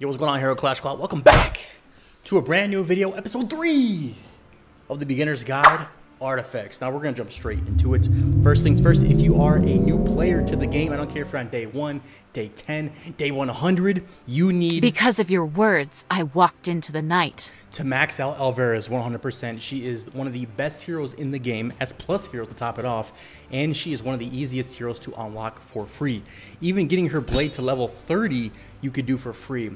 Yo, what's going on, Hero Clash Squad? Welcome back to a brand new video, episode 3 of the Beginner's Guide Artifacts. Now we're going to jump straight into it. First things first, if you are a new player to the game, I don't care if you're on day 1, day 10, day 100, you need... Because of your words, I walked into the night. To max out Alvarez 100%. She is one of the best heroes in the game, S plus heroes to top it off, and she is one of the easiest heroes to unlock for free. Even getting her blade to level 30, you could do for free.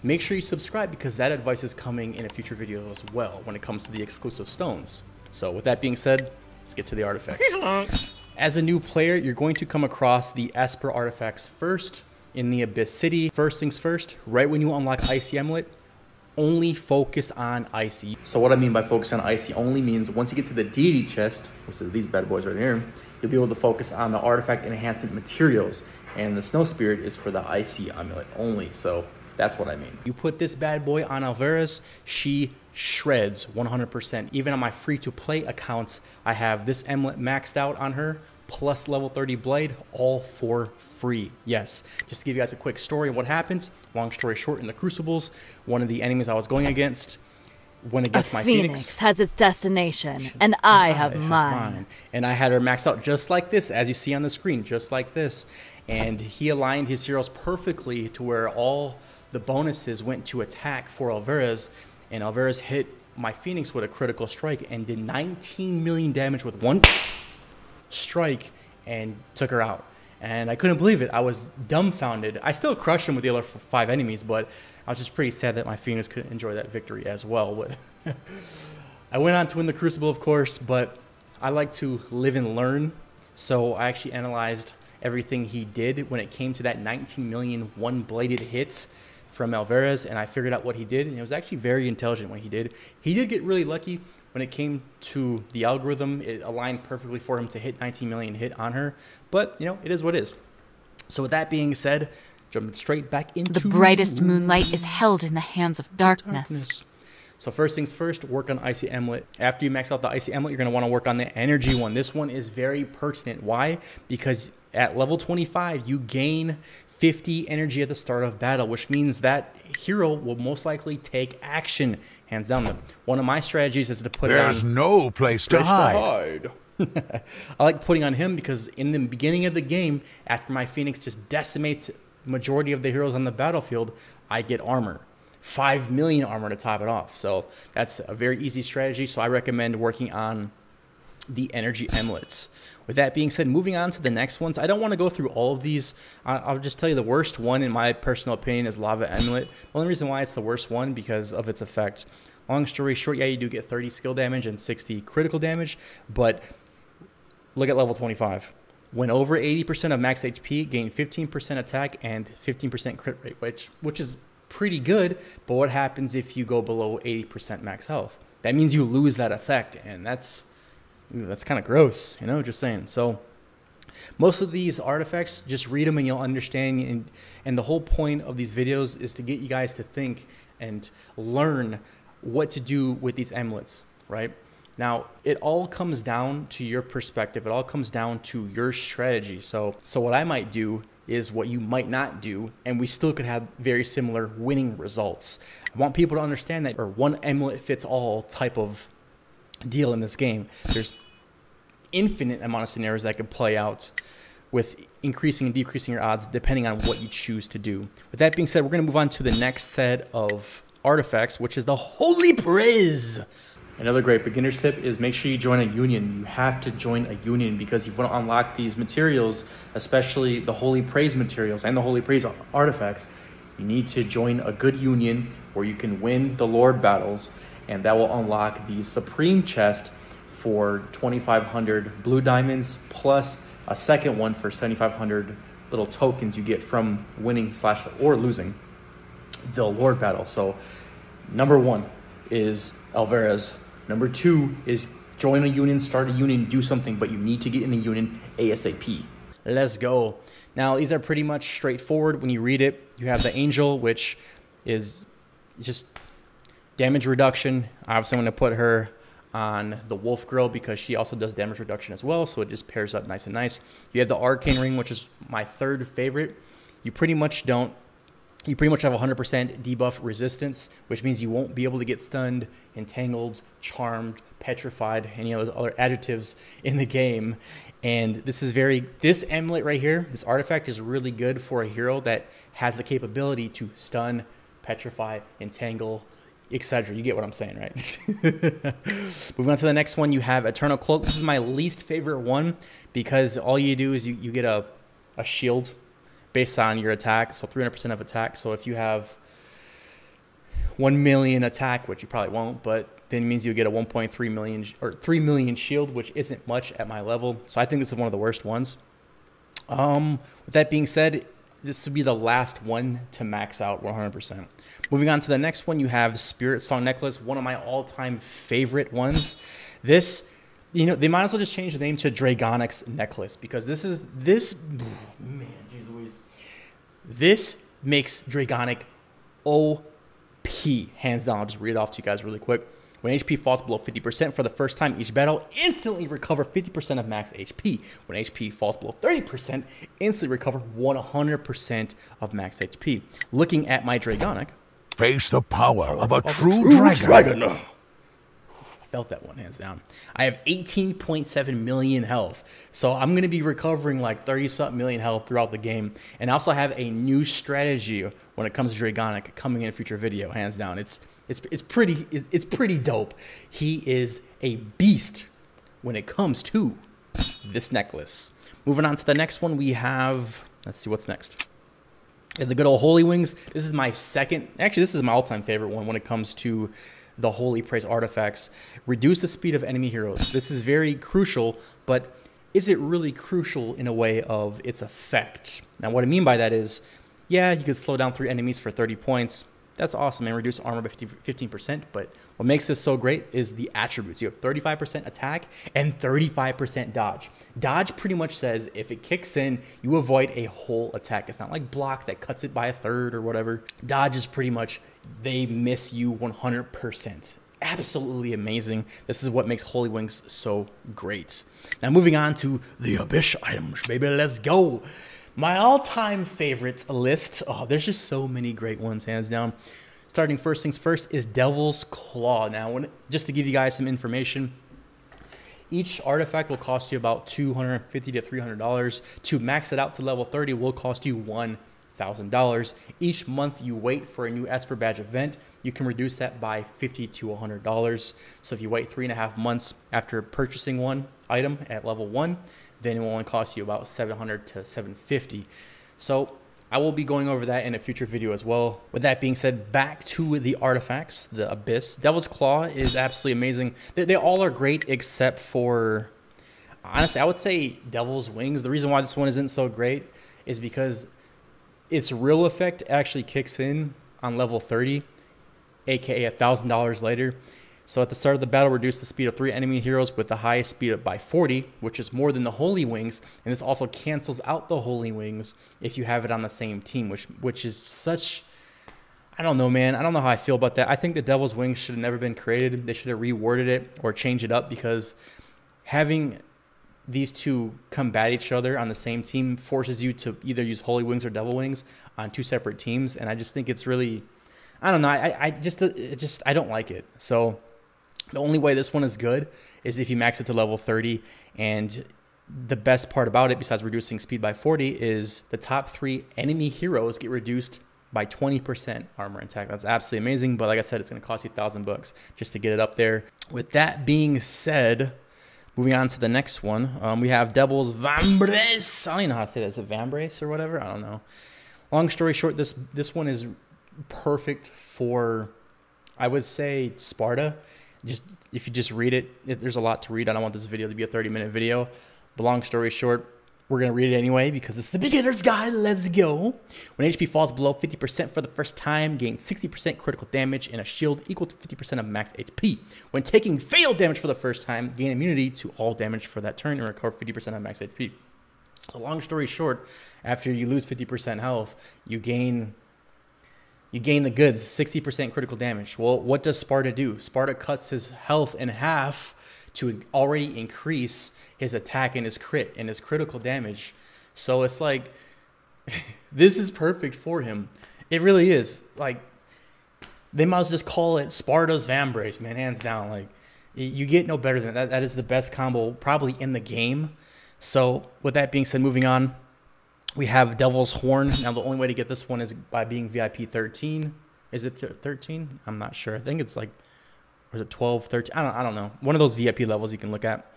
Make sure you subscribe because that advice is coming in a future video as well when it comes to the exclusive stones. So with that being said, let's get to the artifacts. As a new player, you're going to come across the Esper artifacts first in the Abyss City. First things first, right when you unlock Icy Amulet, only focus on Icy. So what I mean by focus on Icy only means once you get to the Deity chest, which is these bad boys right here, you'll be able to focus on the artifact enhancement materials. And the Snow Spirit is for the Icy Amulet only. So that's what I mean. You put this bad boy on Alvarez, she shreds 100%. Even on my free-to-play accounts, I have this amulet maxed out on her, plus level 30 blade, all for free. Yes, just to give you guys a quick story of what happens. Long story short, in the Crucibles, one of the enemies I was going against went against my Phoenix. Has its destination, and I have mine. And I had her maxed out just like this, as you see on the screen, just like this. And he aligned his heroes perfectly to where all the bonuses went to attack for Alvarez, and Alvarez hit my Phoenix with a critical strike and did 19 million damage with one strike and took her out. And I couldn't believe it. I was dumbfounded. I still crushed him with the other 5 enemies, but I was just pretty sad that my Phoenix couldn't enjoy that victory as well. I went on to win the Crucible, of course, but I like to live and learn. So I actually analyzed everything he did when it came to that 19 million one-bladed hits from Alvarez, and I figured out what he did, and it was actually very intelligent what he did. He did get really lucky when it came to the algorithm. It aligned perfectly for him to hit 19 million hit on her, but you know, it is what it is. So with that being said, jumping straight back into the brightest moonlight is held in the hands of darkness. So first things first, work on Icy Amulet. After you max out the Icy Amulet, you're going to want to work on the Energy one. This one is very pertinent. Why? Because at level 25, you gain 50 energy at the start of battle, which means that hero will most likely take action, hands down. One of my strategies is to put it on... There's no place to hide. I like putting on him because in the beginning of the game, after my Phoenix just decimates majority of the heroes on the battlefield, I get armor. 5 million armor to top it off. So that's a very easy strategy. So I recommend working on the Energy Amulets. With that being said, moving on to the next ones. I don't want to go through all of these. I'll just tell you the worst one, in my personal opinion, is Lava Amulet. The only reason why it's the worst one, because of its effect. Long story short, yeah, you do get 30 skill damage and 60 critical damage, but look at level 25. When over 80% of max HP, gain 15% attack and 15% crit rate, which is pretty good, but what happens if you go below 80% max health? That means you lose that effect, and that's kind of gross, you know, just saying. So most of these artifacts, just read them and you'll understand. And the whole point of these videos is to get you guys to think and learn what to do with these amulets, right? Now, it all comes down to your perspective. It all comes down to your strategy. So what I might do is what you might not do, and we still could have very similar winning results. I want people to understand that, or one amulet fits all type of deal in this game. There's infinite amount of scenarios that could play out with increasing and decreasing your odds depending on what you choose to do. With that being said, we're going to move on to the next set of artifacts, which is the Holy Praise. Another great beginner's tip is make sure you join a union. You have to join a union because you want to unlock these materials, especially the Holy Praise materials and the Holy Praise artifacts. You need to join a good union where you can win the Lord battles, and that will unlock the Supreme chest for 2,500 blue diamonds, plus a second one for 7,500 little tokens you get from winning / or losing the Lord battle. So number 1 is Alvarez. Number 2 is join a union, start a union, do something, but you need to get in a union ASAP. Let's go. Now, these are pretty much straightforward. When you read it, you have the Angel, which is just damage reduction. Obviously, I'm going to put her on the Wolf Girl because she also does damage reduction as well, so it just pairs up nice and nice. You have the Arcane Ring, which is my 3rd favorite. You pretty much don't You pretty much have 100% debuff resistance, which means you won't be able to get stunned, entangled, charmed, petrified, any of those other adjectives in the game. And this amulet right here, this artifact is really good for a hero that has the capability to stun, petrify, entangle, etc. You get what I'm saying, right? Moving on to the next one, you have Eternal Cloak. This is my least favorite one because all you do is you get a shield based on your attack, so 300% of attack. So if you have 1 million attack, which you probably won't, but then it means you get a 1.3 million or 3 million shield, which isn't much at my level. So I think this is one of the worst ones. With that being said, this would be the last one to max out 100%. Moving on to the next one, you have Spirit Song Necklace, one of my all-time favorite ones. This, you know, they might as well just change the name to Dragonix Necklace because man, geez Louise. This makes Dragonic OP, hands down. I'll just read it off to you guys really quick. When HP falls below 50% for the first time each battle, instantly recover 50% of max HP. When HP falls below 30%, instantly recover 100% of max HP. Looking at my Dragonic. Face the power of a true dragon. I felt that one, hands down. I have 18.7 million health. So I'm going to be recovering like 30-something million health throughout the game. And I also have a new strategy when it comes to Dragonic coming in a future video, hands down. It's pretty dope. He is a beast when it comes to this necklace. Moving on to the next one, we have, let's see what's next. The good old Holy Wings. This is my second, actually this is my all-time favorite one when it comes to the Holy Praise artifacts. Reduce the speed of enemy heroes. This is very crucial, but is it really crucial in a way of its effect? Now what I mean by that is, yeah, you could slow down 3 enemies for 30 points. That's awesome, and reduce armor by 15%, but what makes this so great is the attributes. You have 35% attack and 35% dodge. Dodge pretty much says if it kicks in, you avoid a whole attack. It's not like block that cuts it by a third or whatever. Dodge is pretty much, they miss you 100%. Absolutely amazing. This is what makes Holy Wings so great. Now moving on to the Abyss items, baby, let's go. My all-time favorites list. Oh, there's just so many great ones, hands down. Starting first things first is Devil's Claw. Now, just to give you guys some information, each artifact will cost you about $250 to $300. To max it out to level 30 will cost you $1,000. Each month you wait for a new Esper Badge event, you can reduce that by $50 to $100. So if you wait 3.5 months after purchasing one item at level 1, then it will only cost you about $700 to $750. So I will be going over that in a future video as well. With that being said, back to the artifacts, the Abyss. Devil's Claw is absolutely amazing. They all are great except for, honestly, I would say Devil's Wings. The reason why this one isn't so great is because its real effect actually kicks in on level 30, aka $1,000 later. So at the start of the battle, reduce the speed of 3 enemy heroes with the highest speed by 40, which is more than the Holy Wings. And this also cancels out the Holy Wings if you have it on the same team, which is such, I don't know, man. I don't know how I feel about that. I think the Devil's Wings should have never been created. They should have reworded it or changed it up, because having these two combat each other on the same team forces you to either use Holy Wings or Devil Wings on 2 separate teams. And I just think it's really, I don't know. I don't like it. So the only way this one is good is if you max it to level 30. And the best part about it, besides reducing speed by 40, is the top 3 enemy heroes get reduced by 20% armor and attack. That's absolutely amazing. But like I said, it's going to cost you $1,000 just to get it up there. With that being said, moving on to the next one, we have Devil's Vambrace. I don't even know how to say that. Is it Vambrace or whatever? I don't know. Long story short, this one is perfect for, I would say, Sparta. Just if you just read it, there's a lot to read. I don't want this video to be a 30-minute video. But long story short, we're going to read it anyway because it's the beginner's guide. Let's go. When HP falls below 50% for the first time, gain 60% critical damage and a shield equal to 50% of max HP. When taking fatal damage for the first time, gain immunity to all damage for that turn and recover 50% of max HP. So long story short, after you lose 50% health, you gain the goods, 60% critical damage. Well, what does Sparta do? Sparta cuts his health in half to already increase his attack and his crit and his critical damage. So it's like, this is perfect for him. It really is. Like, they might as well just call it Sparta's Vambrace, man, hands down. Like, you get no better than that. That is the best combo probably in the game. So, with that being said, moving on, we have Devil's Horn. Now, the only way to get this one is by being VIP 13. Is it 13? I'm not sure. I think it's like, or is it 12, 13? I don't know. One of those VIP levels you can look at.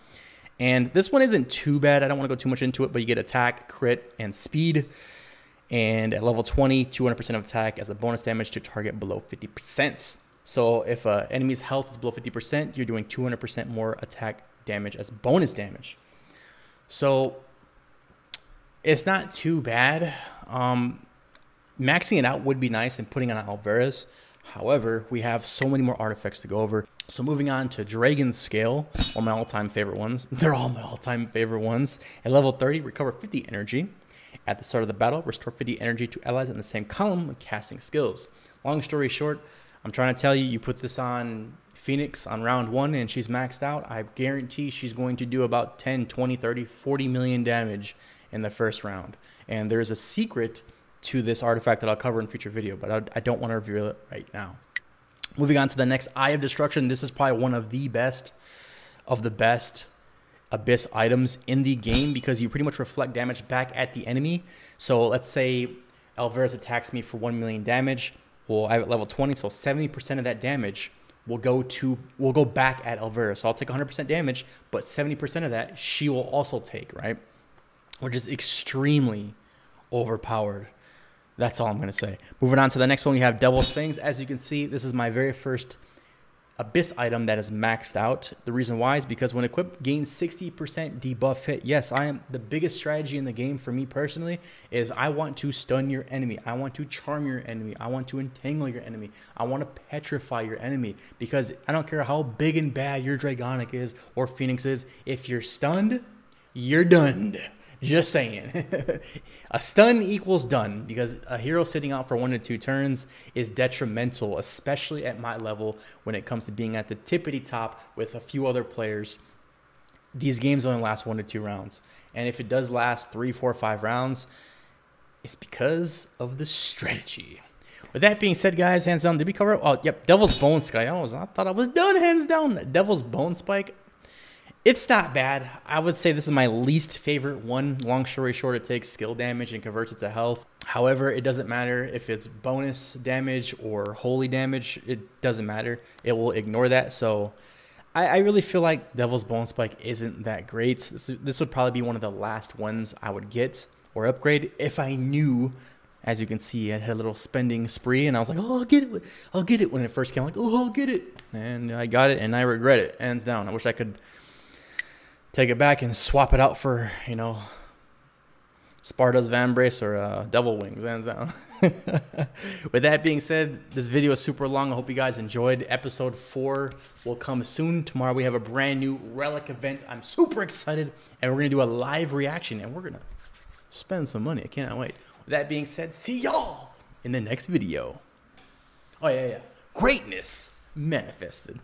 And this one isn't too bad. I don't want to go too much into it, but you get attack, crit, and speed. And at level 20, 200% of attack as a bonus damage to target below 50%. So if an enemy's health is below 50%, you're doing 200% more attack damage as bonus damage. So it's not too bad. Maxing it out would be nice and putting on Alvarez. However, we have so many more artifacts to go over. So moving on to Dragon's Scale, one of my all-time favorite ones. They're all my all-time favorite ones. At level 30, recover 50 energy. At the start of the battle, restore 50 energy to allies in the same column when casting skills. Long story short, I'm trying to tell you, you put this on Phoenix on round 1 and she's maxed out. I guarantee she's going to do about 10, 20, 30, 40 million damage in the first round. And there's a secret to this artifact that I'll cover in a future video, but I don't want to reveal it right now. Moving on to the next Eye of Destruction. This is probably one of the best Abyss items in the game because you pretty much reflect damage back at the enemy. So let's say Alvarez attacks me for 1 million damage. Well, I'm at level 20, so 70% of that damage will go back at Alvarez. So I'll take 100% damage, but 70% of that she will also take, right? Which is extremely overpowered. That's all I'm going to say. Moving on to the next one, we have Devil's Fangs. As you can see, this is my very first Abyss item that is maxed out. The reason why is because when equipped, gains 60% debuff hit. Yes, I am the biggest strategy in the game for me personally is I want to stun your enemy. I want to charm your enemy. I want to entangle your enemy. I want to petrify your enemy because I don't care how big and bad your Dragonic is or Phoenix is. If you're stunned, you're done. Just saying. A stun equals done because a hero sitting out for 1 to 2 turns is detrimental, especially at my level when it comes to being at the tippity top with a few other players. These games only last 1 to 2 rounds. And if it does last 3, 4, 5 rounds, it's because of the strategy. With that being said, guys, hands down, did we cover? Oh, yep, Devil's Bone Spike. I thought I was done, hands down. Devil's Bone Spike. It's not bad. I would say this is my least favorite one. Long story short, it takes skill damage and converts it to health. However, it doesn't matter if it's bonus damage or holy damage. It doesn't matter. It will ignore that. So I really feel like Devil's Bone Spike isn't that great. This would probably be one of the last ones I would get or upgrade if I knew. As you can see, I had a little spending spree, and I was like, oh, I'll get it. I'll get it when it first came. I'm like, oh, I'll get it. And I got it, and I regret it, hands down. I wish I could take it back and swap it out for, you know, Sparta's Vambrace or Devil Wings, hands down. With that being said, this video is super long. I hope you guys enjoyed. Episode 4 will come soon. Tomorrow we have a brand new Relic event. I'm super excited, and we're going to do a live reaction, and we're going to spend some money. I cannot wait. With that being said, see y'all in the next video. Oh, yeah. Greatness manifested.